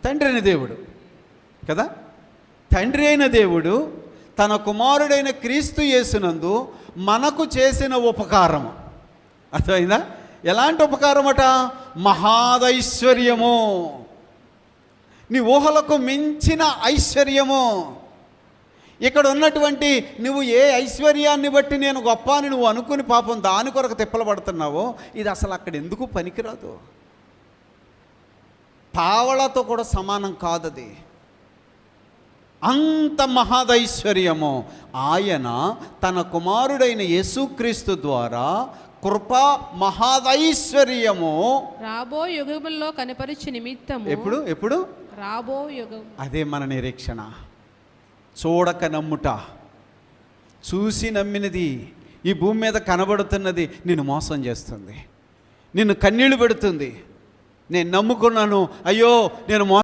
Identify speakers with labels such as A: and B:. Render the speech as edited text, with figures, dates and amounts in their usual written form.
A: తండ్రి అయిన దేవుడు కదా. తండ్రి అయిన దేవుడు తన కుమారుడైన క్రీస్తు యేసునందు మనకు చేసిన ఉపకారము అర్థమైందా? ఎలాంటి ఉపకారమట? మహాదైశ్వర్యము, నీ ఊహలకు మించిన ఐశ్వర్యము. ఇక్కడ ఉన్నటువంటి నువ్వు ఏ ఐశ్వర్యాన్ని బట్టి నేను గొప్ప అని నువ్వు అనుకుని పాపం దాని కొరకు తిప్పలు పడుతున్నావో ఇది అసలు అక్కడ ఎందుకు పనికిరాదు. పావళతో కూడా సమానం కాదది. అంత మహాదైశ్వర్యము ఆయన తన కుమారుడైన యేసుక్రీస్తు ద్వారా కృపా మహాదైశ్వర్యము
B: రాబో యుగములో కనపరిచే నిమిత్తము.
A: ఎప్పుడు
B: రాబో యుగం.
A: అదే మన నిరీక్షణ. చూడక నమ్ముట, చూసి నమ్మినది ఈ భూమి మీద కనబడుతున్నది నిన్ను మోసం చేస్తుంది, నిన్ను కన్నీళ్లు పెడుతుంది. నేను నమ్ముకున్నాను, అయ్యో నేను